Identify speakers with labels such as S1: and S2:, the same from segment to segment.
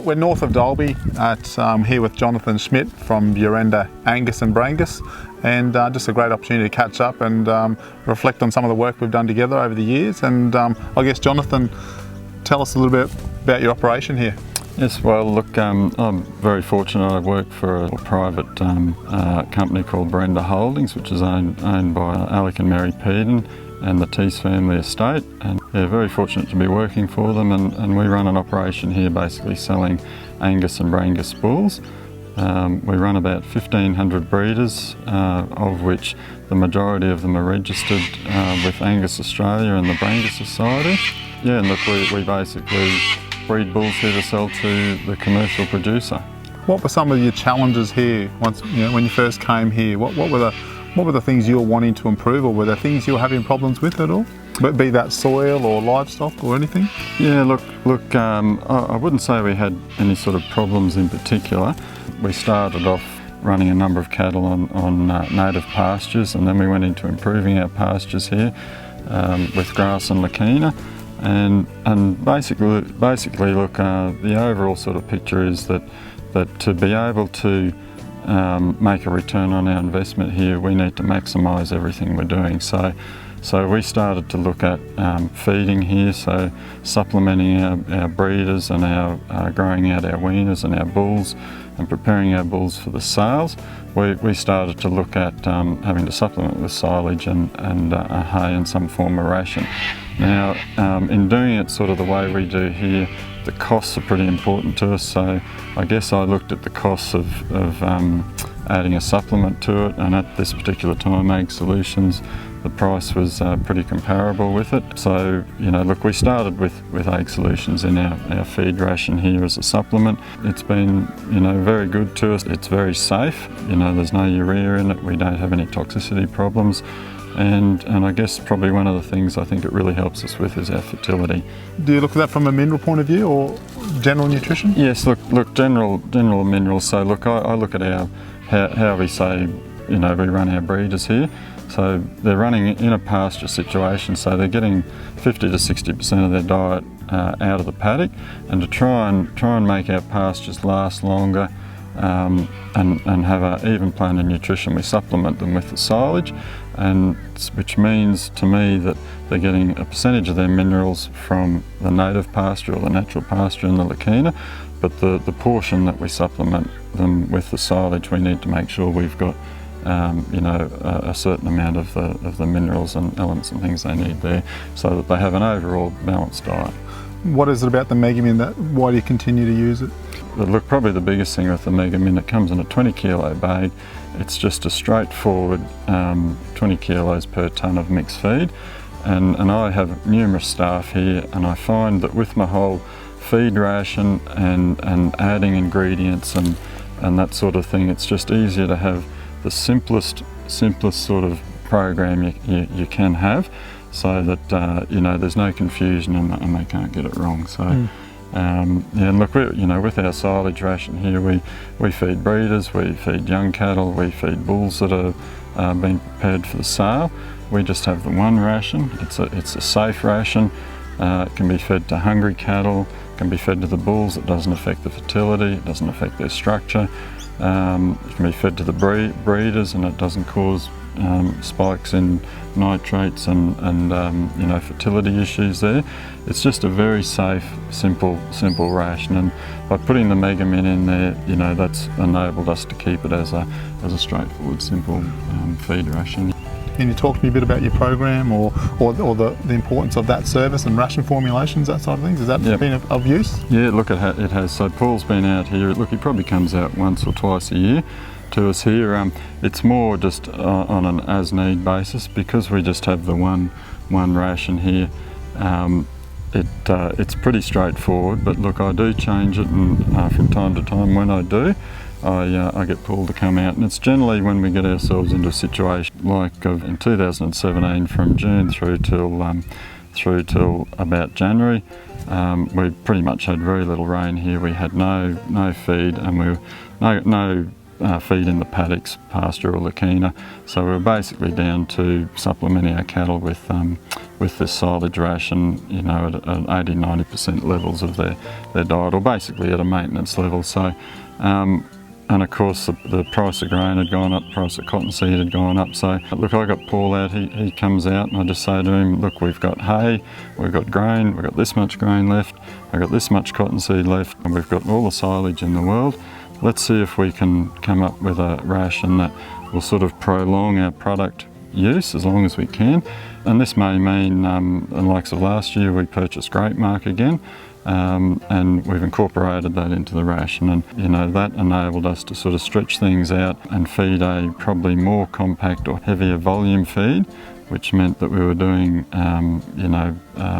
S1: we're north of Dalby here with Jonathan Schnmidt from Burenda, Angus and Brangus, and just a great opportunity to catch up and reflect on some of the work we've done together over the years. And I guess, Jonathan, tell us a little bit about your operation here.
S2: Yes, well look, I'm very fortunate. I work for a private company called Burenda Holdings, which is owned by Alec and Mary Peden and the Tees family estate, and yeah, very fortunate to be working for them, and we run an operation here basically selling Angus and Brangus bulls. We run about 1,500 breeders, of which the majority of them are registered with Angus Australia and the Brangus Society. Yeah, and look, we basically breed bulls here to sell to the commercial producer.
S1: What were some of your challenges here once, when you first came here? What were the things you were wanting to improve, or were there things you were having problems with at all? Be that soil or livestock or anything?
S2: Yeah, look. I wouldn't say we had any sort of problems in particular. We started off running a number of cattle on native pastures, and then we went into improving our pastures here with grass and lacina. And basically, look, the overall sort of picture is that to be able to make a return on our investment here, we need to maximise everything we're doing. So we started to look at feeding here, so supplementing our breeders and our growing out our weaners and our bulls and preparing our bulls for the sales. We started to look at having to supplement with silage and hay and some form of ration. Now, in doing it sort of the way we do here, the costs are pretty important to us, so I guess I looked at the costs of adding a supplement to it, and at this particular time AgSolutions, the price was pretty comparable with it. So, look, we started with AgSolutions in our feed ration here as a supplement. It's been, very good to us. It's very safe. There's no urea in it. We don't have any toxicity problems. And I guess probably one of the things I think it really helps us with is our fertility.
S1: Do you look at that from a mineral point of view or general nutrition?
S2: Yes, look, general minerals. So look, I look at how we say, we run our breeders here. So they're running in a pasture situation, so they're getting 50 to 60% of their diet out of the paddock, and to try and make our pastures last longer and have an even plan of nutrition, we supplement them with the silage, and which means to me that they're getting a percentage of their minerals from the native pasture or the natural pasture in the lacina, but the portion that we supplement them with the silage, we need to make sure we've got a certain amount of the minerals and elements and things they need there, so that they have an overall balanced diet.
S1: What is it about the MegaMin why do you continue to use it?
S2: Look, probably the biggest thing with the MegaMin, it comes in a 20 kilo bag. It's just a straightforward 20 kilos per tonne of mixed feed, and I have numerous staff here, and I find that with my whole feed ration and adding ingredients and that sort of thing, it's just easier to have the simplest sort of program you can have, so that there's no confusion and they can't get it wrong. So and look, with our silage ration here, we feed breeders, we feed young cattle, we feed bulls that are being prepared for the sale. We just have the one ration. It's a safe ration. It can be fed to hungry cattle, can be fed to the bulls. It doesn't affect the fertility, it doesn't affect their structure. It can be fed to the breeders, and it doesn't cause spikes in nitrates and fertility issues there. It's just a very safe, simple ration, and by putting the MegaMin in there, that's enabled us to keep it as a straightforward, simple feed ration.
S1: Can you talk to me a bit about your program or the importance of that service and ration formulations, that sort of things? Has that been of use?
S2: Yeah, look, it has. So Paul's been out here. Look, he probably comes out once or twice a year to us here. It's more just on an as-need basis, because we just have the one ration here. It's pretty straightforward, but look, I do change it, and from time to time when I do, I get Paul to come out, and it's generally when we get ourselves into a situation like in 2017, from June through till about January. We pretty much had very little rain here. We had no feed, and we no feed in the paddocks, pasture or lacina. So we were basically down to supplementing our cattle with this silage ration, you know, at 80-90% levels of their diet, or basically at a maintenance level. So, and of course the price of grain had gone up, the price of cottonseed had gone up. So look, I got Paul out, he comes out, and I just say to him, look, we've got hay, we've got grain, we've got this much grain left, I've got this much cottonseed left, and we've got all the silage in the world. Let's see if we can come up with a ration that will sort of prolong our product use as long as we can. And this may mean, the likes of last year, we purchased grape mark again, and we've incorporated that into the ration, and you know, that enabled us to sort of stretch things out and feed a probably more compact or heavier volume feed, which meant that we were doing you know,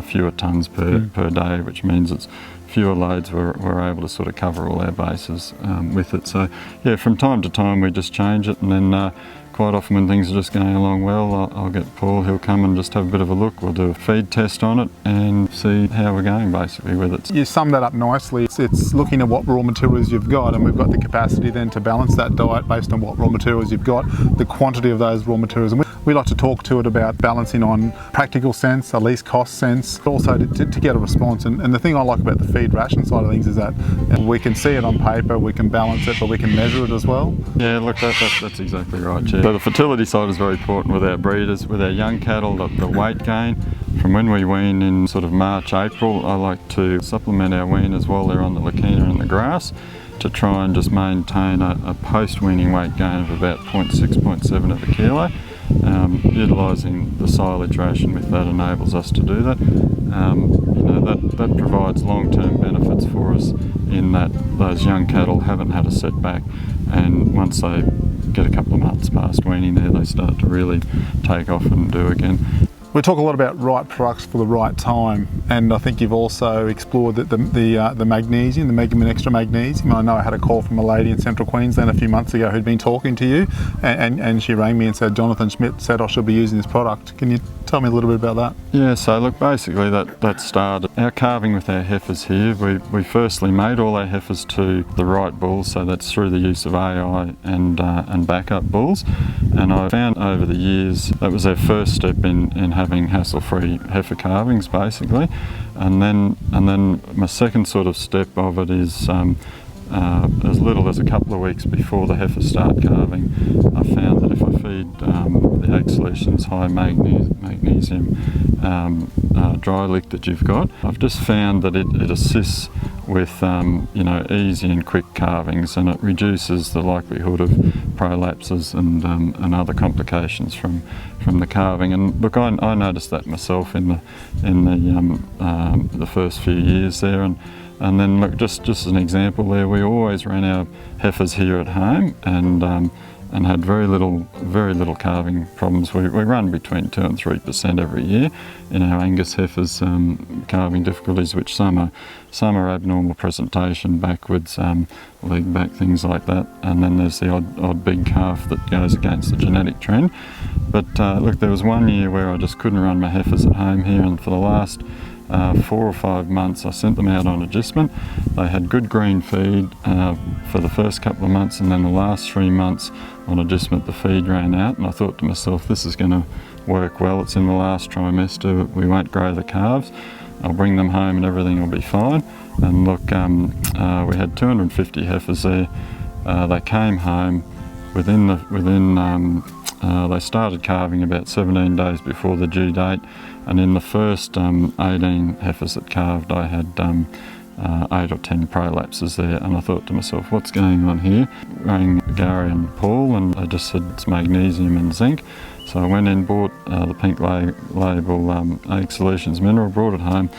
S2: fewer tonnes per day, which means it's fewer loads. We're able to sort of cover all our bases with it. So yeah, from time to time we just change it, and then quite often when things are just going along well, I'll get Paul, he'll come and just have a bit of a look. We'll do a feed test on it and see how we're going basically with it.
S1: You summed that up nicely. It's looking at what raw materials you've got, and we've got the capacity then to balance that diet based on what raw materials you've got, the quantity of those raw materials. And we like to talk to it about balancing on practical sense, a least cost sense, also to get a response. And the thing I like about the feed ration side of things is that we can see it on paper, we can balance it, but we can measure it as well.
S2: Yeah, look, that's exactly right, yeah. So the fertility side is very important with our breeders. With our young cattle, the weight gain, from when we wean in sort of March, April, I like to supplement our weaners while they're on the lacina and the grass to try and just maintain a post-weaning weight gain of about 0.6, 0.7 of a kilo. Utilising the silage ration with that enables us to do that. You know, that provides long-term benefits for us in that those young cattle haven't had a setback, and once they get a couple of months past weaning there, they start to really take off and do again.
S1: We talk a lot about right products for the right time, and I think you've also explored the magnesium, the MegaMin Extra Magnesium. I know I had a call from a lady in Central Queensland a few months ago who'd been talking to you, and she rang me and said, Jonathan Schnmidt said I should be using this product. Can you tell me a little bit about that?
S2: Yeah, so look, basically that started our calving with our heifers here. We firstly made all our heifers to the right bulls, so that's through the use of AI and backup bulls. And I found over the years that was our first step in having hassle-free heifer calvings basically, and then my second sort of step of it is as little as a couple of weeks before the heifers start calving, I found that if I feed the AgSolutions high magnesium dry lick that you've got, I've just found that it assists with you know, easy and quick calvings, and it reduces the likelihood of prolapses and other complications from the calving. And look, I noticed that myself in the first few years there, and then look, just as an example there, we always ran our heifers here at home and had very little calving problems. We run between 2 and 3% every year in our Angus heifers, calving difficulties, which some are abnormal presentation, backwards, leg back, things like that, and then there's the odd big calf that goes against the genetic trend. But look, there was one year where I just couldn't run my heifers at home here, and for the last 4 or 5 months I sent them out on adjustment. They had good green feed for the first couple of months, and then the last 3 months on adjustment the feed ran out, and I thought to myself, this is going to work well. It's in the last trimester, we won't grow the calves, I'll bring them home and everything will be fine. And look, we had 250 heifers there. They came home they started calving about 17 days before the due date, and in the first 18 heifers that calved, I had 8 or 10 prolapses there, and I thought to myself, what's going on here? Rang Gary and Paul, and they just said it's magnesium and zinc. So I went in, bought the pink label AgSolutions mineral, brought it home,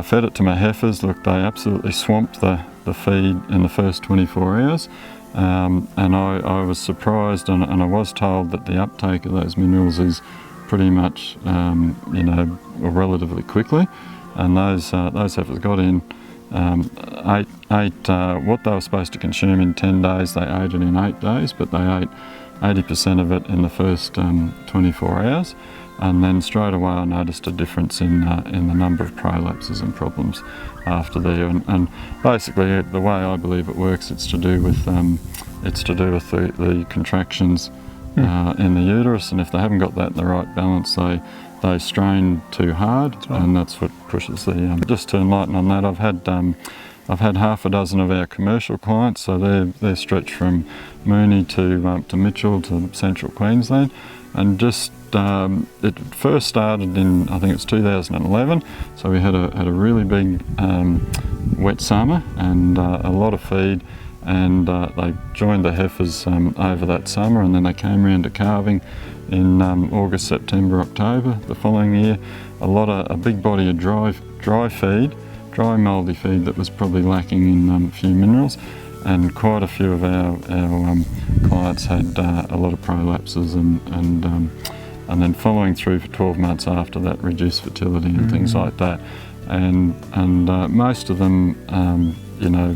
S2: fed it to my heifers. Look, they absolutely swamped the feed in the first 24 hours. And I was surprised, and I was told that the uptake of those minerals is pretty much, you know, relatively quickly. And those heifers got in ate what they were supposed to consume in 10 days. They ate it in 8 days, but they ate 80% of it in the first 24 hours. and then straight away I noticed a difference in the number of prolapses and problems after there. And basically, the way I believe it works, it's to do with the contractions in the uterus, and if they haven't got that in the right balance, they strain too hard, and that's what pushes the. Just to enlighten on that, I've had half a dozen of our commercial clients, so they're stretched from Mooney to Mitchell to Central Queensland, and just it first started in, I think it's 2011. So we had a really big wet summer and a lot of feed, and they joined the heifers over that summer, and then they came around to calving in August, September, October the following year. A big body of dry feed, dry mouldy feed that was probably lacking in a few minerals, and quite a few of our clients had a lot of prolapses and then following through for 12 months after that, reduced fertility and things like that. And most of them,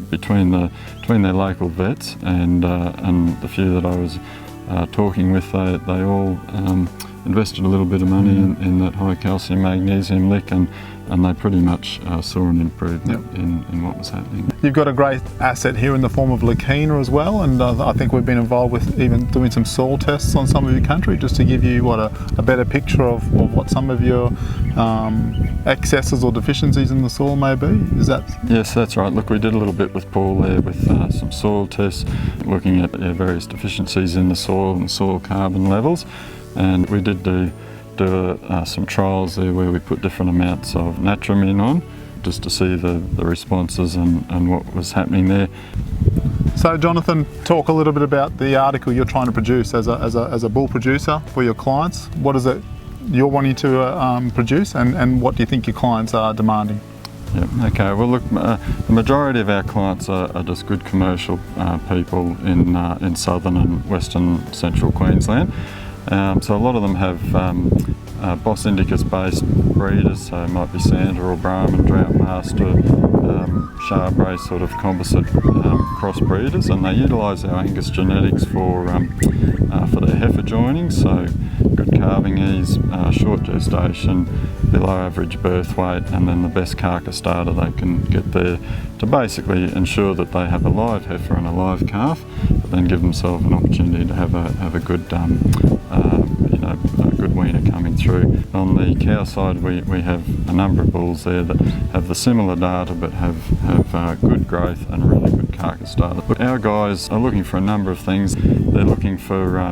S2: between their local vets and the few that I was talking with, they all invested a little bit of money in that high calcium magnesium lick, and they pretty much saw an improvement in what was happening.
S1: You've got a great asset here in the form of leukemia as well, and I think we've been involved with even doing some soil tests on some of your country just to give you a better picture of what some of your excesses or deficiencies in the soil may be. Is that?
S2: Yes, that's right. Look, we did a little bit with Paul there with some soil tests, looking at various deficiencies in the soil and soil carbon levels, and we did do some trials there where we put different amounts of Natramin on just to see the responses and what was happening there.
S1: So Jonathan, talk a little bit about the article you're trying to produce as a bull producer for your clients. What is it you're wanting to produce, and what do you think your clients are demanding?
S2: Yeah, okay, well look, the majority of our clients are just good commercial people in southern and western central Queensland. So a lot of them have Bos Indicus based breeders, so it might be Santa or Brahman, Drought Master, Charbray sort of composite cross breeders, and they utilise our Angus genetics for their heifer joining, so good calving ease, short gestation, below average birth weight, and then the best carcass data they can get there to basically ensure that they have a live heifer and a live calf, but then give themselves an opportunity to have a good a good weaner coming through. On the cow side, we have a number of bulls there that have the similar data but have good growth and really good carcass data. But our guys are looking for a number of things. They're looking for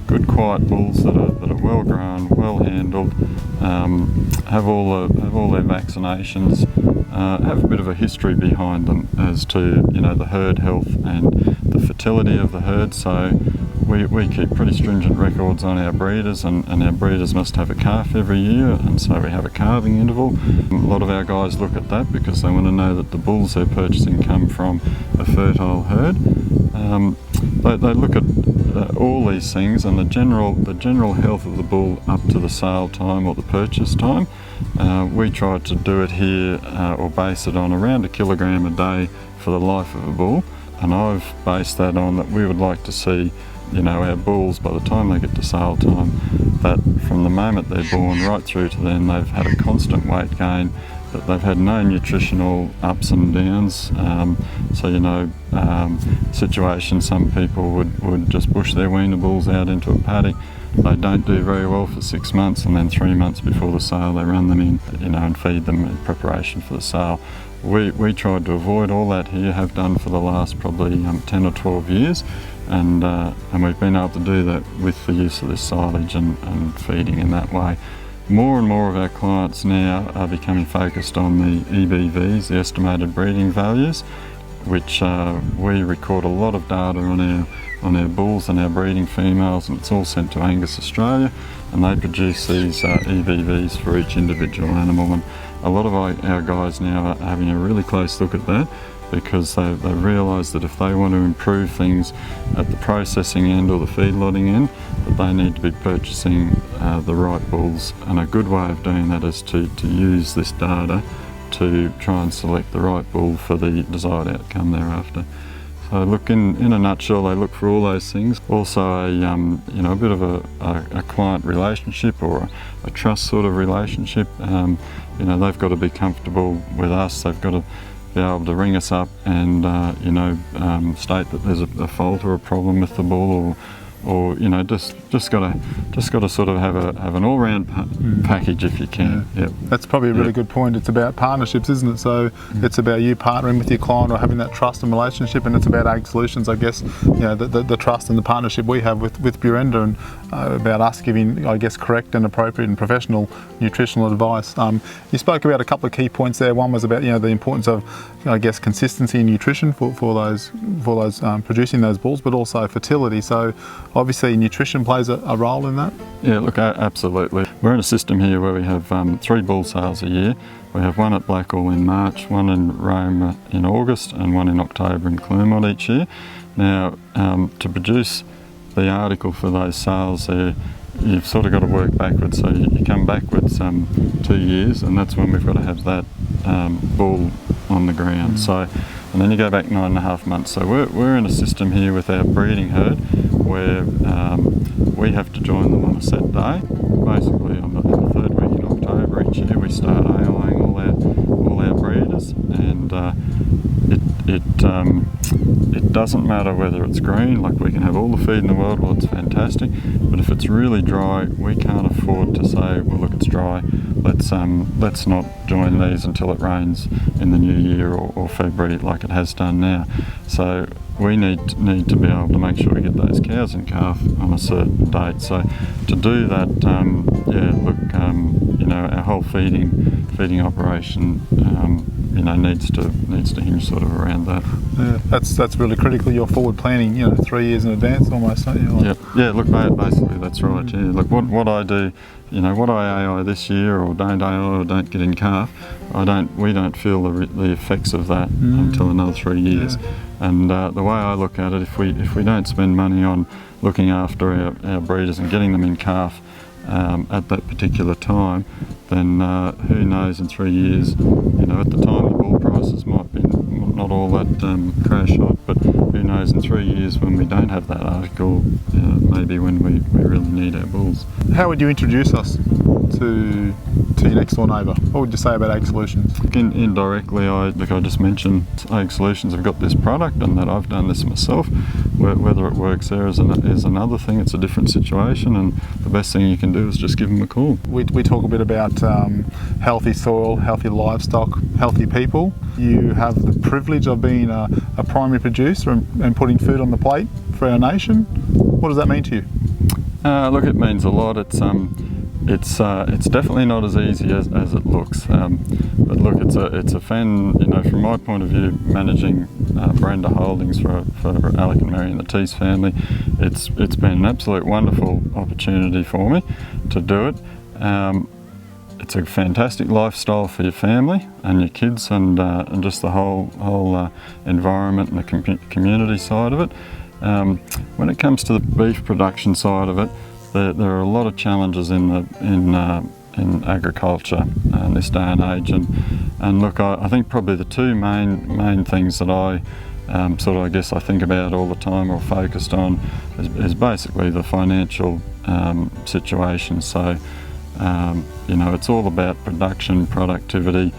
S2: good quiet bulls that are well grown, well handled, have all their vaccinations, have a bit of a history behind them as to the herd health and the fertility of the herd. So we keep pretty stringent records on our breeders, and our breeders must have a calf every year, and so we have a calving interval. A lot of our guys look at that because they want to know that the bulls they're purchasing come from a fertile herd. They look at all these things, and the general health of the bull up to the sale time or the purchase time. We try to do it here or base it on around 1 kilogram a day for the life of a bull, and I've based that on that we would like to see our bulls, by the time they get to sale time, that from the moment they're born right through to then they've had a constant weight gain, that they've had no nutritional ups and downs. Situations some people would just push their weaner bulls out into a paddock. They don't do very well for 6 months, and then 3 months before the sale they run them in, and feed them in preparation for the sale. We tried to avoid all that here, have done for the last probably 10 or 12 years, and we've been able to do that with the use of this silage and feeding in that way. More and more of our clients now are becoming focused on the EBVs, the estimated breeding values, which we record a lot of data on our bulls and our breeding females, and it's all sent to Angus Australia, and they produce these EBVs for each individual animal. And a lot of our guys now are having a really close look at that, because they've realised that if they want to improve things at the processing end or the feedlotting end, that they need to be purchasing the right bulls. And a good way of doing that is to use this data to try and select the right bull for the desired outcome thereafter. So look, in a nutshell, they look for all those things. Also a bit of a client relationship or a trust sort of relationship. They've got to be comfortable with us. They've got to be able to ring us up and state that there's a fault or a problem with the bull, or just got to sort of have an all-round package if you can.
S1: Yeah.
S2: Yep.
S1: That's probably a really good point. It's about partnerships, isn't it? So it's about you partnering with your client or having that trust and relationship, and it's about AgSolutions, I guess. The trust and the partnership we have with Burenda, and about us giving, I guess, correct and appropriate and professional nutritional advice. You spoke about a couple of key points there. One was about the importance of, I guess, consistency in nutrition for those producing those bulls, but also fertility. So obviously nutrition plays a role in that.
S2: Yeah, look, absolutely. We're in a system here where we have 3 bull sales a year. We have one at Blackall in March, one in Rome in August, and one in October in Clermont each year. Now, to produce the article for those sales there, you've sort of got to work backwards. So you come backwards 2 years, and that's when we've got to have that bull on the ground. So, and then you go back 9.5 months. So we're in a system here with our breeding herd where we have to join them on a set day. Basically, in the 3rd week in October each year, we start AIing all our breeders, and it doesn't matter whether it's green. Like, we can have all the feed in the world, well, it's fantastic, but if it's really dry, we can't afford to say, well, look, it's dry, let's not join these until it rains in the new year or February like it has done now. So we need to be able to make sure we get those cows in calf on a certain date. So to do that, our whole feeding operation needs to hinge sort of around that.
S1: Yeah, that's really critical. You're forward planning, 3 years in advance almost, aren't you?
S2: Yep. Yeah. Look, basically that's right. Yeah. Look, what I do, what I AI this year or don't AI or don't get in calf, we don't feel the effects of that until another 3 years. Yeah. And the way I look at it, if we don't spend money on looking after our breeders and getting them in calf at that particular time, then who knows, in 3 years, at the time the bull prices might be not all that crash hot, but who knows, in 3 years when we don't have that article, maybe when we really need our bulls.
S1: How would you introduce us to your next door neighbour? What would you say about AgSolutions?
S2: Indirectly, I just mentioned AgSolutions have got this product, and that I've done this myself. Whether it works there is another thing. It's a different situation, and the best thing you can do is just give them a call.
S1: We talk a bit about healthy soil, healthy livestock, healthy people. You have the privilege of being a primary producer and putting food on the plate for our nation. What does that mean to you?
S2: Look, it means a lot. It's definitely not as easy as it looks. But look, it's a fan. From my point of view, managing Burenda holdings for Alec and Mary and the Tees family, it's been an absolute wonderful opportunity for me to do it. It's a fantastic lifestyle for your family and your kids, and just the whole environment and the community side of it. When it comes to the beef production side of it, there are a lot of challenges in agriculture in this day and age, and look, I think probably the two main things that I I think about all the time or focused on is basically the financial situation. So it's all about production, productivity,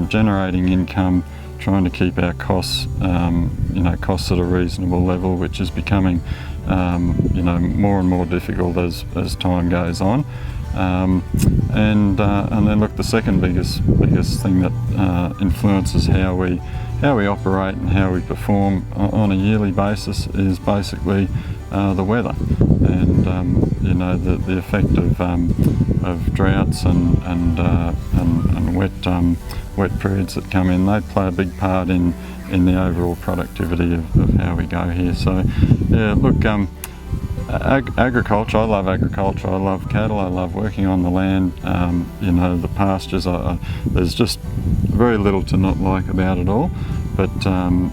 S2: generating income, trying to keep our costs costs at a reasonable level, which is becoming more and more difficult as time goes on. And then look, the second biggest thing that influences how we operate and how we perform on a yearly basis is basically the weather, and the effect of droughts and wet periods that come in. They play a big part in the overall productivity of how we go here. So yeah, look, agriculture, I love agriculture, I love cattle, I love working on the land, the pastures, there's just very little to not like about it all. But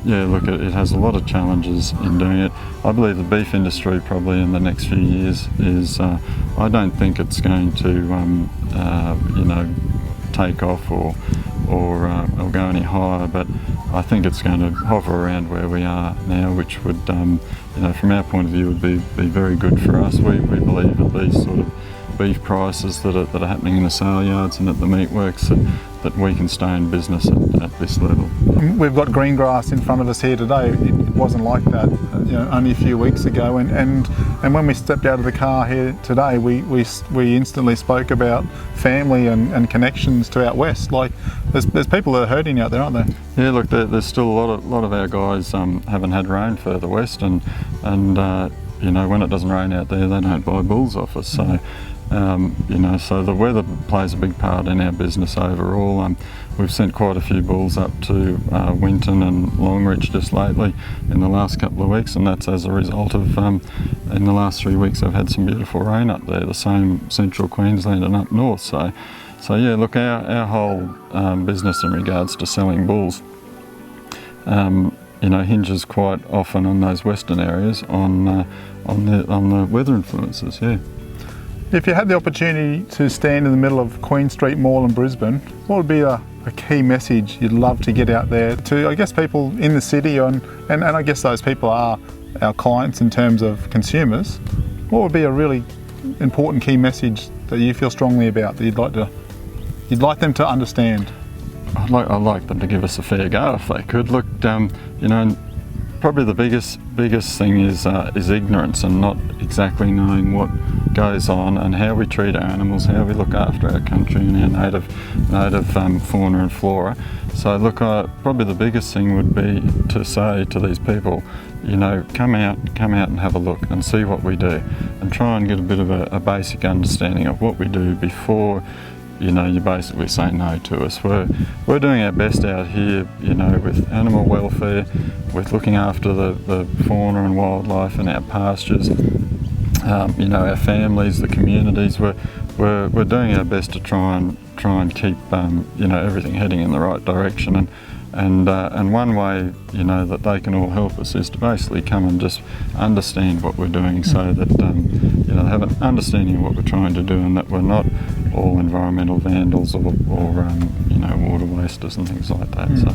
S2: yeah, look, it has a lot of challenges in doing it. I believe the beef industry probably in the next few years is, I don't think it's going to, take off or go any higher, but I think it's going to hover around where we are now, which would, from our point of view, would be very good for us. We believe at these sort of beef prices that are happening in the sale yards and at the meatworks that we can stay in business at this level.
S1: We've got green grass in front of us here today. It wasn't like that only a few weeks ago, and when we stepped out of the car here today, we instantly spoke about family and connections to out west. Like there's people that are hurting out there, aren't there?
S2: Yeah, look, there's still a lot of our guys haven't had rain further west, and when it doesn't rain out there, they don't buy bulls off us. So so the weather plays a big part in our business overall. We've sent quite a few bulls up to Winton and Longreach just lately in the last couple of weeks, and that's as a result of in the last 3 weeks I've had some beautiful rain up there, the same central Queensland and up north. So yeah, look, our whole business in regards to selling bulls hinges quite often on those western areas on the weather influences. Yeah.
S1: If you had the opportunity to stand in the middle of Queen Street Mall in Brisbane, what would be a key message you'd love to get out there to, I guess, people in the city, and I guess those people are our clients in terms of consumers? What would be a really important key message that you feel strongly about that you'd like them to understand?
S2: I'd like them to give us a fair go if they could. Look, probably the biggest thing is ignorance and not exactly knowing what goes on and how we treat our animals, how we look after our country and our native fauna and flora. So look, probably the biggest thing would be to say to these people, come out and have a look and see what we do, and try and get a bit of a basic understanding of what we do before you basically say no to us. We're doing our best out here, with animal welfare, with looking after the fauna and wildlife in our pastures, our families, the communities. We're doing our best to try and keep everything heading in the right direction, and one way that they can all help us is to basically come and just understand what we're doing, so that they have an understanding of what we're trying to do, and that we're not all environmental vandals or water wasters and things like that. So.